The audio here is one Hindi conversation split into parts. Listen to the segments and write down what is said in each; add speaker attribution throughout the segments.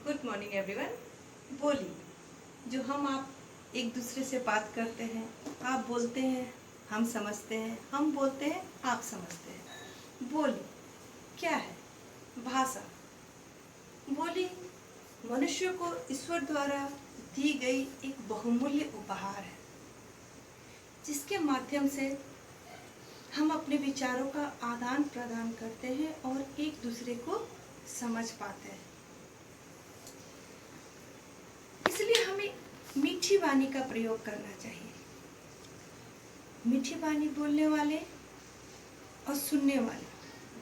Speaker 1: Good morning everyone. बोली जो हम आप एक दूसरे से बात करते हैं, आप बोलते हैं हम समझते हैं, हम बोलते हैं आप समझते हैं। बोली क्या है? भाषा। बोली मनुष्य को ईश्वर द्वारा दी गई एक बहुमूल्य उपहार है, जिसके माध्यम से हम अपने विचारों का आदान प्रदान करते हैं और एक दूसरे को समझ पाते हैं। इसलिए हमें मीठी वाणी का प्रयोग करना चाहिए। मीठी वाणी बोलने वाले और सुनने वाले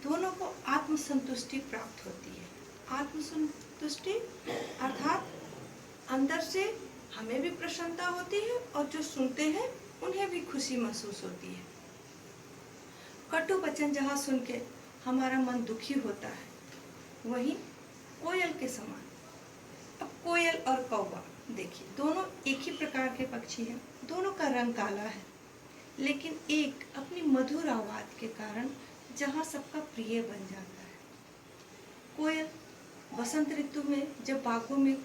Speaker 1: दोनों को आत्मसंतुष्टि प्राप्त होती है। आत्मसंतुष्टि अर्थात अंदर से हमें भी प्रसन्नता होती है और जो सुनते हैं उन्हें भी खुशी महसूस होती है। कटु वचन जहाँ सुन के हमारा मन दुखी होता है, वहीं कोयल के समान। अब कोयल और कौवा देखिए, दोनों एक ही प्रकार के पक्षी हैं, दोनों का रंग काला है, लेकिन एक अपनी मधुर आवाज के कारण जहाँ सबका प्रिय बन जाता है। कोयल बसंत ऋतु में जब बागों में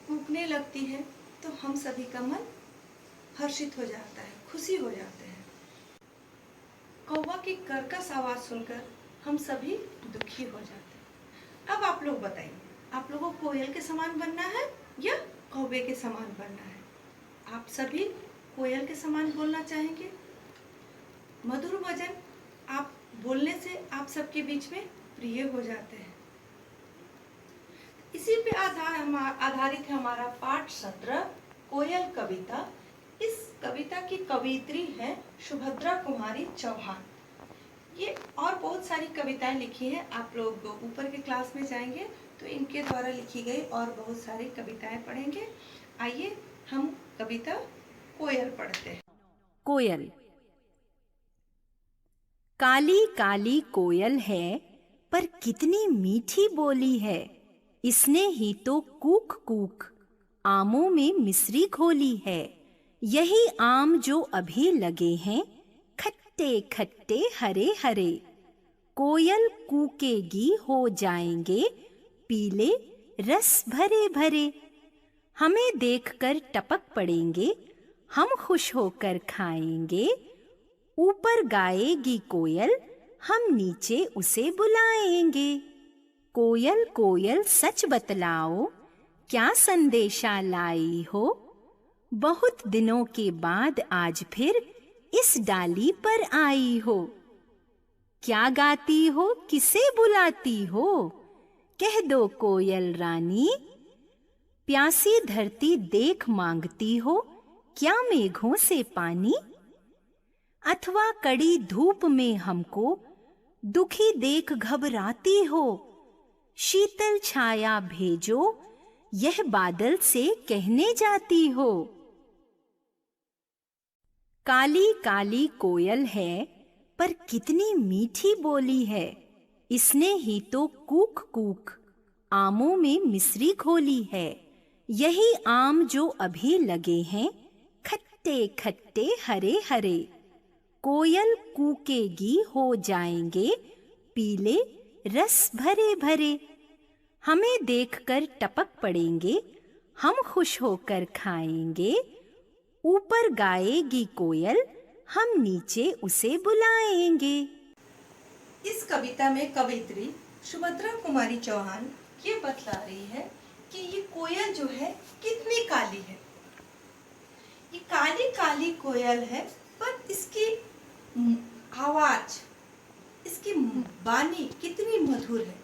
Speaker 1: कूकने लगती है तो हम सभी का मन हर्षित हो जाता है, खुशी हो जाते हैं। कौवा की कर्कश आवाज सुनकर हम सभी दुखी हो जाते हैं। अब आप लोग बताइए, आप लोगों को कोयल के समान बनना है या कौवे के समान बनना है? आप सभी कोयल के समान बोलना चाहेंगे। मधुर वचन आप बोलने से आप सबके बीच में प्रिय हो जाते हैं। इसी पे आधारित है हमारा पाठ 17 कोयल कविता। इस कविता की कवियत्री है सुभद्रा कुमारी चौहान। ये और बहुत सारी कविताएं लिखी हैं। आप लोग ऊपर के क्लास में जाएंगे तो इनके द्वारा लिखी गई और बहुत सारी कविताएं पढ़ेंगे। आइए हम कविता कोयल पढ़ते हैं।
Speaker 2: कोयल। काली काली कोयल है, पर कितनी मीठी बोली है। इसने ही तो कूक कूक आमों में मिश्री घोली है। यही आम जो अभी लगे हैं, खट्टे खट्टे हरे हरे। कोयल कूकेगी हो जाएंगे पीले रस भरे भरे। हमें देखकर टपक पड़ेंगे, हम खुश होकर खाएंगे। ऊपर गाएगी कोयल, हम नीचे उसे बुलाएंगे। कोयल कोयल सच बतलाओ, क्या संदेशा लाई हो। बहुत दिनों के बाद आज फिर इस डाली पर आई हो। क्या गाती हो, किसे बुलाती हो, कह दो कोयल रानी। प्यासी धरती देख मांगती हो, क्या मेघों से पानी। अथवा कड़ी धूप में हमको दुखी देख घबराती हो। शीतल छाया भेजो, यह बादल से कहने जाती हो। काली काली कोयल है, पर कितनी मीठी बोली है। इसने ही तो कूक कूक आमों में मिश्री घोली है। यही आम जो अभी लगे हैं, खट्टे खट्टे हरे हरे। कोयल कूकेगी हो जाएंगे पीले रस भरे भरे। हमें देखकर टपक पड़ेंगे, हम खुश होकर खाएंगे। ऊपर गाएगी कोयल, हम नीचे उसे बुलाएंगे।
Speaker 1: इस कविता में कवियत्री सुभद्रा कुमारी चौहान ये बतला रही है कि ये कोयल जो है कितनी काली है। ये काली काली कोयल है, पर इसकी आवाज, इसकी वाणी कितनी मधुर है।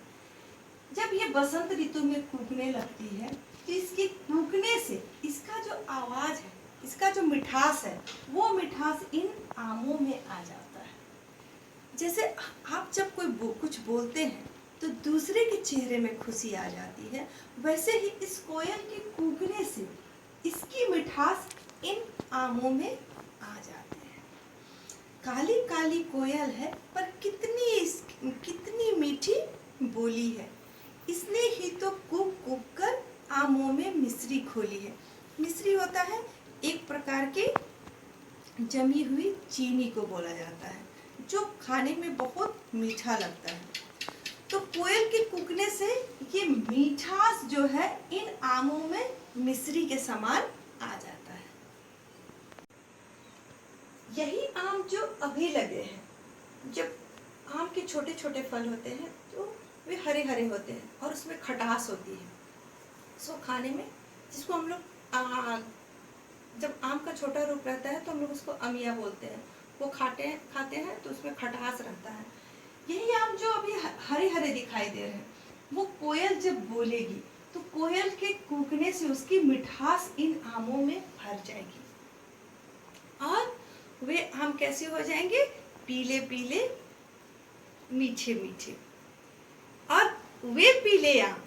Speaker 1: जब ये बसंत ऋतु में कूकने लगती है तो इसके कूकने से इसका जो आवाज है, इसका जो मिठास है, वो मिठास इन आमों में आ जाता है। जैसे आप जब कुछ बोलते हैं तो दूसरे के चेहरे में खुशी आ जाती है, वैसे ही इस कोयल के कूकने से इसकी मिठास इन आमों में आ जाती है। काली काली कोयल है, पर कितनी मीठी बोली है। इसने ही तो कूक कूक कर आमों में मिश्री घोली है। मिश्री होता है एक प्रकार की जमी हुई चीनी को बोला जाता है, जो खाने में बहुत मीठा लगता है। तो कोयल के कूकने से ये मीठास जो है इन आमों में मिश्री के समान आ जाता है। यही आम जो अभी लगे हैं, जब आम के छोटे छोटे फल होते हैं तो वे हरे हरे होते हैं और उसमें खटास होती है। सो खाने में, जिसको हम लोग जब आम का छोटा रूप रहता है तो हम लोग उसको अमिया बोलते हैं, वो खाते हैं तो उसमें खटास रहता है। यही आम जो अभी हरे हरे दिखाई दे रहे हैं, वो कोयल जब बोलेगी तो कोयल के कूकने से उसकी मिठास इन आमों में भर जाएगी और वे आम कैसे हो जाएंगे? पीले पीले, मीठे मीठे। और वे पीले आम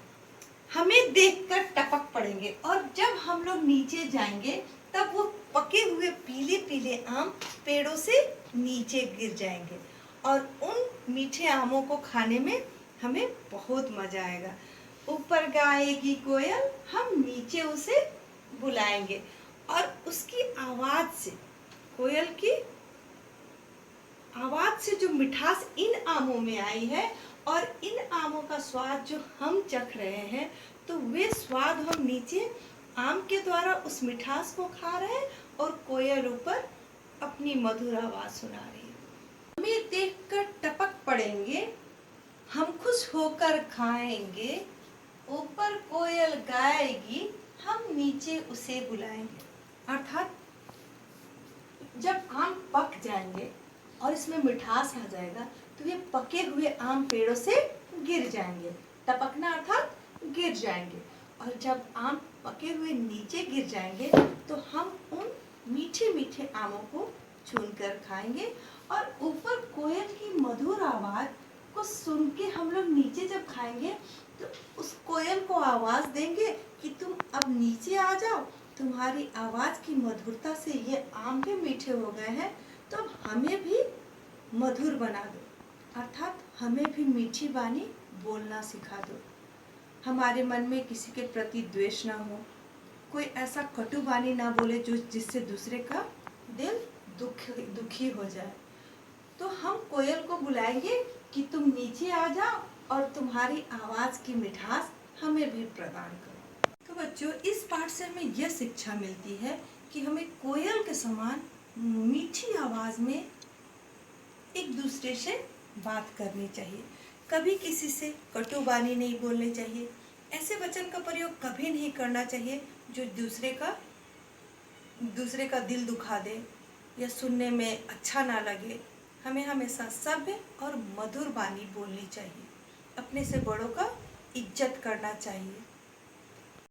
Speaker 1: हमें देखकर टपक पड़ेंगे और जब हम लोग नीचे जाएंगे तब वो पके हुए पीले पीले आम पेड़ों से नीचे गिर जाएंगे और उन मीठे आमों को खाने में हमें बहुत मजा आएगा। ऊपर गाएगी कोयल, हम नीचे उसे बुलाएंगे और उसकी आवाज से, कोयल की आवाज से जो मिठास इन आमों में आई है और इन आमों का स्वाद जो हम चख रहे हैं, तो वे स्वाद हम नीचे आम के द्वारा उस मिठास को खा रहे हैं और कोयल ऊपर अपनी मधुर आवाज सुना रही है। हमें देखकर टपक पड़ेंगे, हम खुश होकर खाएंगे, ऊपर कोयल गाएगी, हम नीचे उसे बुलाएंगे। अर्थात जब आम पक जाएंगे और इसमें मिठास आ जाएगा तो ये पके हुए आम पेड़ों से गिर जाएंगे। टपकना अर्थात गिर जाएंगे। और जब आम पके हुए नीचे गिर जाएंगे तो हम उन मीठे मीठे आमों को चुनकर खाएंगे और ऊपर कोयल की मधुर आवाज को सुन के हम लोग नीचे जब खाएंगे तो उस कोयल को आवाज देंगे कि तुम अब नीचे आ जाओ, तुम्हारी आवाज की मधुरता से ये आम भी मीठे हो गए हैं, तो अब हमें भी मधुर बना दो, अर्थात हमें भी मीठी वाणी बोलना सिखा दो। हमारे मन में किसी के प्रति द्वेष ना हो, कोई ऐसा कटु वाणी ना बोले जो जिससे दूसरे का दिल दुखी हो जाए। तो हम कोयल को बुलाएंगे कि तुम नीचे आ जाओ और तुम्हारी आवाज की मिठास हमें भी प्रदान करो। तो बच्चों, इस पाठ से हमें यह शिक्षा मिलती है कि हमें कोयल के समान मीठी आवाज में एक दूसरे से बात करनी चाहिए। कभी किसी से कटु वाणी नहीं बोलनी चाहिए। ऐसे वचन का प्रयोग कभी नहीं करना चाहिए जो दूसरे का दिल दुखा दे या सुनने में अच्छा ना लगे। हमें हमेशा सभ्य और मधुर वाणी बोलनी चाहिए। अपने से बड़ों का इज्जत करना चाहिए।